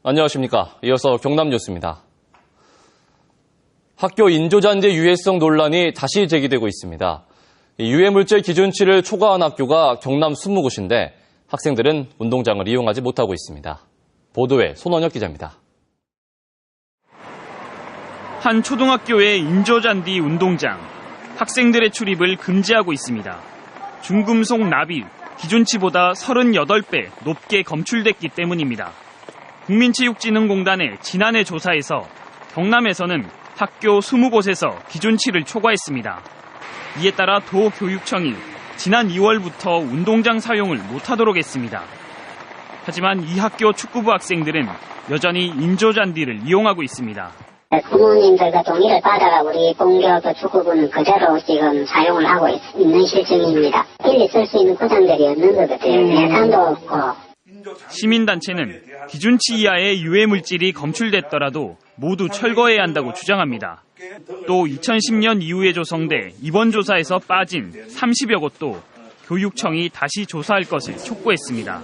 안녕하십니까. 이어서 경남 뉴스입니다. 학교 인조잔디 유해성 논란이 다시 제기되고 있습니다. 유해물질 기준치를 초과한 학교가 경남 20곳인데 학생들은 운동장을 이용하지 못하고 있습니다. 보도에 손원혁 기자입니다. 한 초등학교의 인조잔디 운동장, 학생들의 출입을 금지하고 있습니다. 중금속 납이 기준치보다 38배 높게 검출됐기 때문입니다. 국민체육진흥공단의 지난해 조사에서 경남에서는 학교 20곳에서 기준치를 초과했습니다. 이에 따라 도교육청이 지난 2월부터 운동장 사용을 못하도록 했습니다. 하지만 이 학교 축구부 학생들은 여전히 인조잔디를 이용하고 있습니다. 부모님들과 동의를 받아가 우리 본교 축구부는 그대로 지금 사용을 하고 있는 실정입니다. 일일이 쓸 수 있는 구장들이 없는 것 같아요. 예산도 없고. 시민단체는 기준치 이하의 유해물질이 검출됐더라도 모두 철거해야 한다고 주장합니다. 또 2010년 이후에 조성돼 이번 조사에서 빠진 30여 곳도 교육청이 다시 조사할 것을 촉구했습니다.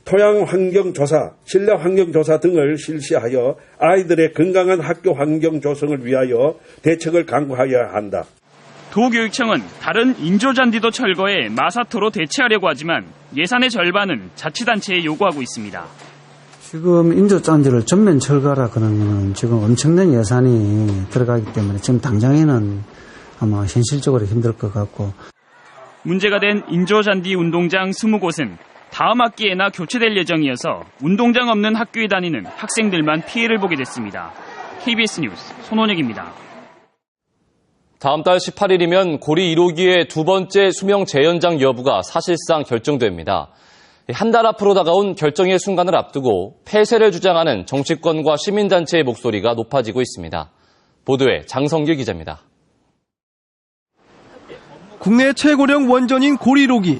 토양 환경 조사, 실내 환경 조사 등을 실시하여 아이들의 건강한 학교 환경 조성을 위하여 대책을 강구하여야 한다. 도교육청은 다른 인조잔디도 철거해 마사토로 대체하려고 하지만 예산의 절반은 자치단체에 요구하고 있습니다. 지금 인조잔디를 전면 철거하라 그러면 지금 엄청난 예산이 들어가기 때문에 지금 당장에는 아마 현실적으로 힘들 것 같고. 문제가 된 인조잔디 운동장 20곳은 다음 학기에나 교체될 예정이어서 운동장 없는 학교에 다니는 학생들만 피해를 보게 됐습니다. KBS 뉴스 손원혁입니다. 다음 달 18일이면 고리 1호기의 두 번째 수명 재연장 여부가 사실상 결정됩니다. 한 달 앞으로 다가온 결정의 순간을 앞두고 폐쇄를 주장하는 정치권과 시민단체의 목소리가 높아지고 있습니다. 보도에 장성길 기자입니다. 국내 최고령 원전인 고리 1호기.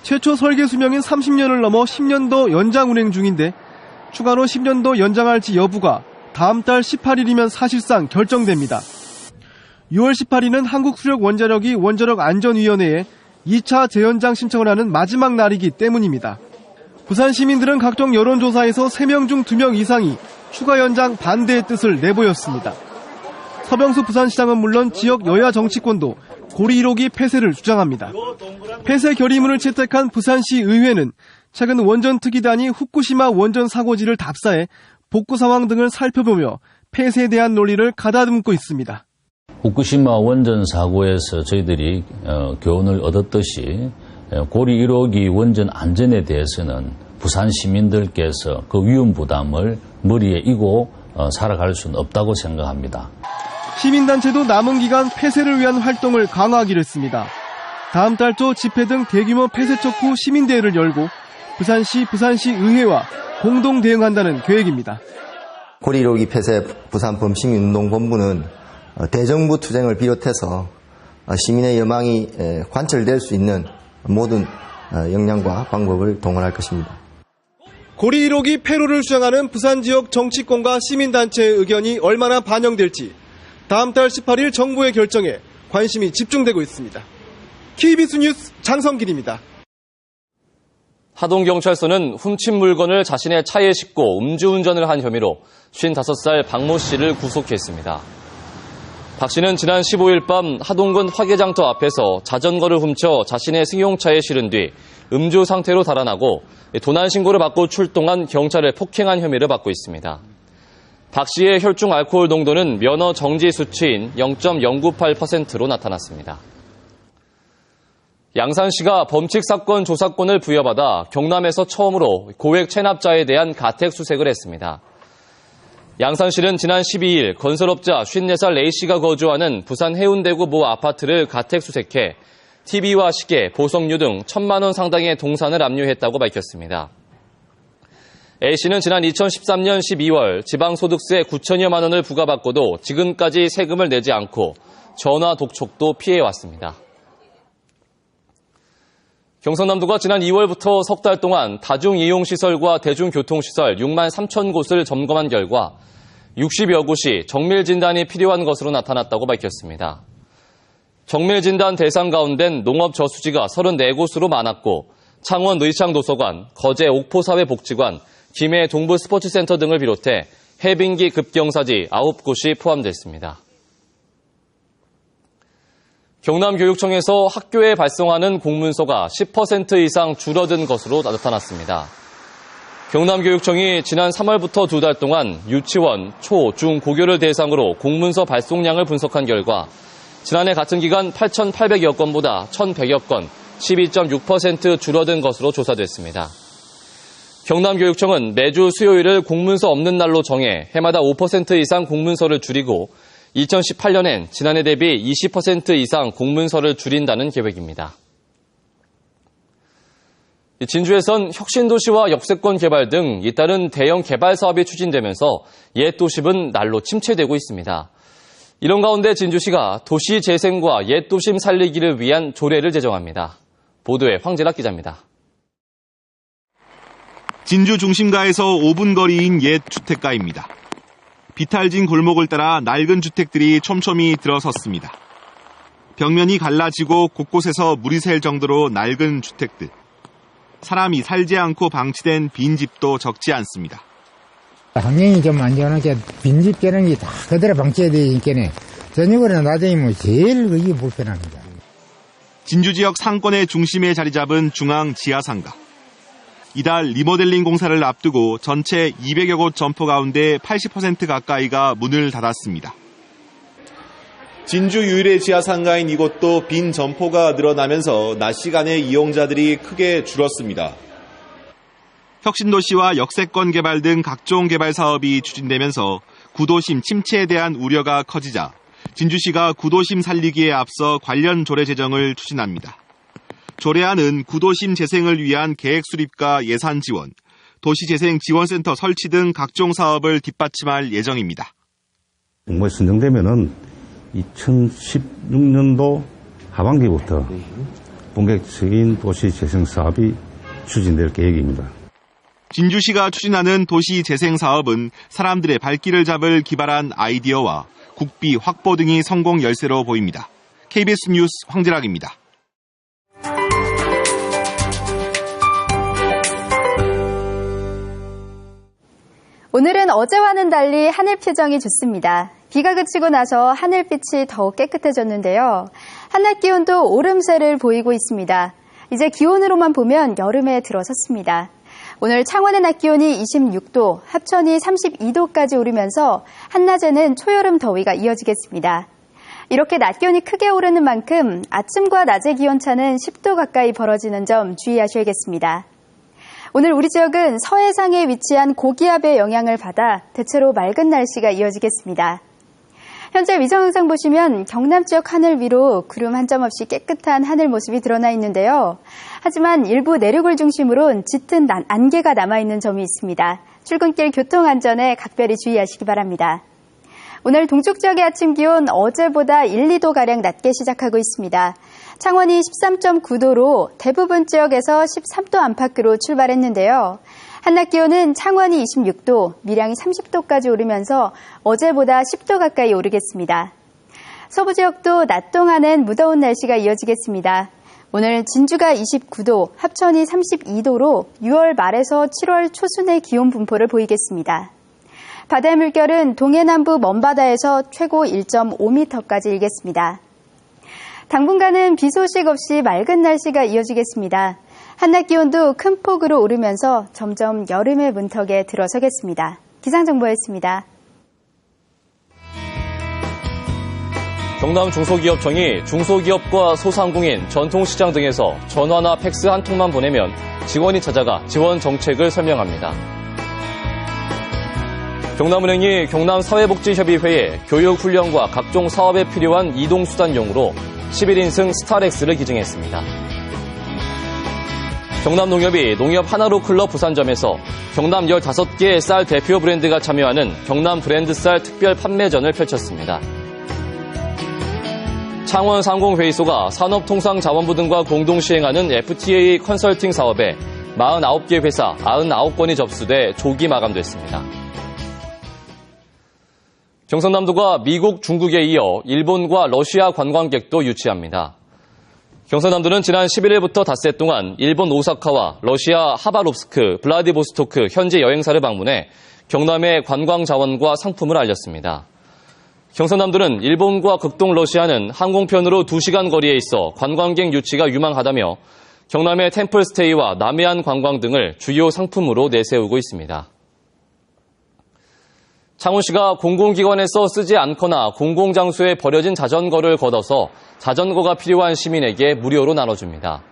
최초 설계 수명인 30년을 넘어 10년 더 연장 운행 중인데 추가로 10년 더 연장할지 여부가 다음 달 18일이면 사실상 결정됩니다. 6월 18일은 한국수력원자력이 원자력안전위원회에 2차 재연장 신청을 하는 마지막 날이기 때문입니다. 부산 시민들은 각종 여론조사에서 3명 중 2명 이상이 추가 연장 반대의 뜻을 내보였습니다. 서병수 부산시장은 물론 지역 여야 정치권도 고리 1호기 폐쇄를 주장합니다. 폐쇄 결의문을 채택한 부산시 의회는 최근 원전 특이단이 후쿠시마 원전 사고지를 답사해 복구 상황 등을 살펴보며 폐쇄에 대한 논리를 가다듬고 있습니다. 후쿠시마 원전 사고에서 저희들이 교훈을 얻었듯이 고리 1호기 원전 안전에 대해서는 부산 시민들께서 그 위험 부담을 머리에 이고 살아갈 수는 없다고 생각합니다. 시민단체도 남은 기간 폐쇄를 위한 활동을 강화하기로 했습니다. 다음 달 초 집회 등 대규모 폐쇄 촉구 시민대회를 열고 부산시 의회와 공동 대응한다는 계획입니다. 고리 1호기 폐쇄 부산범시민운동본부는 대정부 투쟁을 비롯해서 시민의 여망이 관철될 수 있는 모든 역량과 방법을 동원할 것입니다. 고리 1호기 폐로를 주장하는 부산 지역 정치권과 시민단체의 의견이 얼마나 반영될지 다음 달 18일 정부의 결정에 관심이 집중되고 있습니다. KBS 뉴스 장성길입니다. 하동경찰서는 훔친 물건을 자신의 차에 싣고 음주운전을 한 혐의로 55살 박모 씨를 구속했습니다. 박 씨는 지난 15일 밤 하동군 화계장터 앞에서 자전거를 훔쳐 자신의 승용차에 실은 뒤 음주 상태로 달아나고 도난 신고를 받고 출동한 경찰을 폭행한 혐의를 받고 있습니다. 박 씨의 혈중 알코올 농도는 면허 정지 수치인 0.098%로 나타났습니다. 양산시가 범칙 사건 조사권을 부여받아 경남에서 처음으로 고액 체납자에 대한 가택 수색을 했습니다. 양산시는 지난 12일 건설업자 54살 A씨가 거주하는 부산 해운대구 모 아파트를 가택 수색해 TV와 시계, 보석류 등 1,000만 원 상당의 동산을 압류했다고 밝혔습니다. A씨는 지난 2013년 12월 지방소득세 9천여만 원을 부과받고도 지금까지 세금을 내지 않고 전화 독촉도 피해왔습니다. 경상남도가 지난 2월부터 석 달 동안 다중이용시설과 대중교통시설 6만 3천 곳을 점검한 결과 60여 곳이 정밀진단이 필요한 것으로 나타났다고 밝혔습니다. 정밀진단 대상 가운데는 농업저수지가 34곳으로 많았고 창원 의창도서관, 거제 옥포사회복지관, 김해 동부스포츠센터 등을 비롯해 해빙기 급경사지 9곳이 포함됐습니다. 경남교육청에서 학교에 발송하는 공문서가 10% 이상 줄어든 것으로 나타났습니다. 경남교육청이 지난 3월부터 2달 동안 유치원, 초, 중, 고교를 대상으로 공문서 발송량을 분석한 결과 지난해 같은 기간 8,800여 건보다 1,100여 건, 12.6% 줄어든 것으로 조사됐습니다. 경남교육청은 매주 수요일을 공문서 없는 날로 정해 해마다 5% 이상 공문서를 줄이고 2018년엔 지난해 대비 20% 이상 공문서를 줄인다는 계획입니다. 진주에선 혁신도시와 역세권 개발 등 잇따른 대형 개발 사업이 추진되면서 옛 도심은 날로 침체되고 있습니다. 이런 가운데 진주시가 도시 재생과 옛 도심 살리기를 위한 조례를 제정합니다. 보도에 황재락 기자입니다. 진주 중심가에서 5분 거리인 옛 주택가입니다. 비탈진 골목을 따라 낡은 주택들이 촘촘히 들어섰습니다. 벽면이 갈라지고 곳곳에서 물이 셀 정도로 낡은 주택들. 사람이 살지 않고 방치된 빈집도 적지 않습니다. 환경이 좀 안 좋으니까 빈집 깨는 게 다 그대로 방치해야 되니까네. 저녁으로 낮에면 제일 그게 불편합니다. 진주 지역 상권의 중심에 자리 잡은 중앙 지하상가. 이달 리모델링 공사를 앞두고 전체 200여 곳 점포 가운데 80% 가까이가 문을 닫았습니다. 진주 유일의 지하상가인 이곳도 빈 점포가 늘어나면서 낮 시간에 이용자들이 크게 줄었습니다. 혁신도시와 역세권 개발 등 각종 개발 사업이 추진되면서 구도심 침체에 대한 우려가 커지자 진주시가 구도심 살리기에 앞서 관련 조례 제정을 추진합니다. 조례안은 구도심 재생을 위한 계획 수립과 예산 지원, 도시재생지원센터 설치 등 각종 사업을 뒷받침할 예정입니다. 정부에 선정되면은 2016년도 하반기부터 본격적인 도시재생 사업이 추진될 계획입니다. 진주시가 추진하는 도시재생 사업은 사람들의 발길을 잡을 기발한 아이디어와 국비 확보 등이 성공 열쇠로 보입니다. KBS 뉴스 황재락입니다. 오늘은 어제와는 달리 하늘 표정이 좋습니다. 비가 그치고 나서 하늘빛이 더욱 깨끗해졌는데요. 한낮 기온도 오름세를 보이고 있습니다. 이제 기온으로만 보면 여름에 들어섰습니다. 오늘 창원의 낮 기온이 26도, 합천이 32도까지 오르면서 한낮에는 초여름 더위가 이어지겠습니다. 이렇게 낮 기온이 크게 오르는 만큼 아침과 낮의 기온차는 10도 가까이 벌어지는 점 주의하셔야겠습니다. 오늘 우리 지역은 서해상에 위치한 고기압의 영향을 받아 대체로 맑은 날씨가 이어지겠습니다. 현재 위성 영상 보시면 경남 지역 하늘 위로 구름 한 점 없이 깨끗한 하늘 모습이 드러나 있는데요. 하지만 일부 내륙을 중심으로 짙은 안개가 남아있는 점이 있습니다. 출근길 교통 안전에 각별히 주의하시기 바랍니다. 오늘 동쪽 지역의 아침 기온 어제보다 1, 2도가량 낮게 시작하고 있습니다. 창원이 13.9도로 대부분 지역에서 13도 안팎으로 출발했는데요. 한낮 기온은 창원이 26도, 밀양이 30도까지 오르면서 어제보다 10도 가까이 오르겠습니다. 서부 지역도 낮 동안엔 무더운 날씨가 이어지겠습니다. 오늘 진주가 29도, 합천이 32도로 6월 말에서 7월 초순의 기온 분포를 보이겠습니다. 바다의 물결은 동해남부 먼바다에서 최고 1.5m까지 일겠습니다. 당분간은 비 소식 없이 맑은 날씨가 이어지겠습니다. 한낮 기온도 큰 폭으로 오르면서 점점 여름의 문턱에 들어서겠습니다. 기상정보였습니다. 경남 중소기업청이 중소기업과 소상공인, 전통시장 등에서 전화나 팩스 한 통만 보내면 직원이 찾아가 지원 정책을 설명합니다. 경남은행이 경남사회복지협의회에 교육훈련과 각종 사업에 필요한 이동수단용으로 11인승 스타렉스를 기증했습니다. 경남농협이 농협 하나로 클럽 부산점에서 경남 15개의 쌀 대표 브랜드가 참여하는 경남 브랜드 쌀 특별 판매전을 펼쳤습니다. 창원상공회의소가 산업통상자원부 등과 공동 시행하는 FTA 컨설팅 사업에 49개 회사 99건이 접수돼 조기 마감됐습니다. 경상남도가 미국, 중국에 이어 일본과 러시아 관광객도 유치합니다. 경선남들은 지난 11일부터 닷새 동안 일본 오사카와 러시아 하바롭스크, 블라디보스토크 현지 여행사를 방문해 경남의 관광 자원과 상품을 알렸습니다. 경선남들은 일본과 극동 러시아는 항공편으로 2시간 거리에 있어 관광객 유치가 유망하다며 경남의 템플스테이와 남해안 관광 등을 주요 상품으로 내세우고 있습니다. 창원시가 공공기관에서 쓰지 않거나 공공장소에 버려진 자전거를 걷어서 자전거가 필요한 시민에게 무료로 나눠줍니다.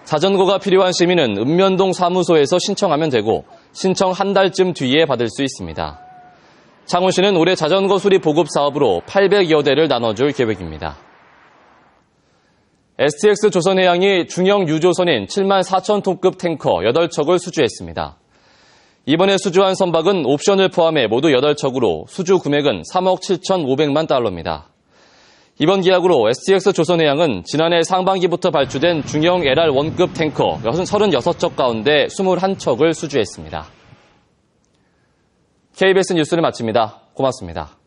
자전거가 필요한 시민은 읍면동 사무소에서 신청하면 되고 신청 한 달쯤 뒤에 받을 수 있습니다. 창원시는 올해 자전거 수리 보급 사업으로 800여 대를 나눠줄 계획입니다. STX 조선해양이 중형 유조선인 7만 4천 톤급 탱커 8척을 수주했습니다. 이번에 수주한 선박은 옵션을 포함해 모두 8척으로 수주 금액은 3억 7,500만 달러입니다. 이번 계약으로 STX 조선해양은 지난해 상반기부터 발주된 중형 LR1급 탱커 36척 가운데 21척을 수주했습니다. KBS 뉴스를 마칩니다. 고맙습니다.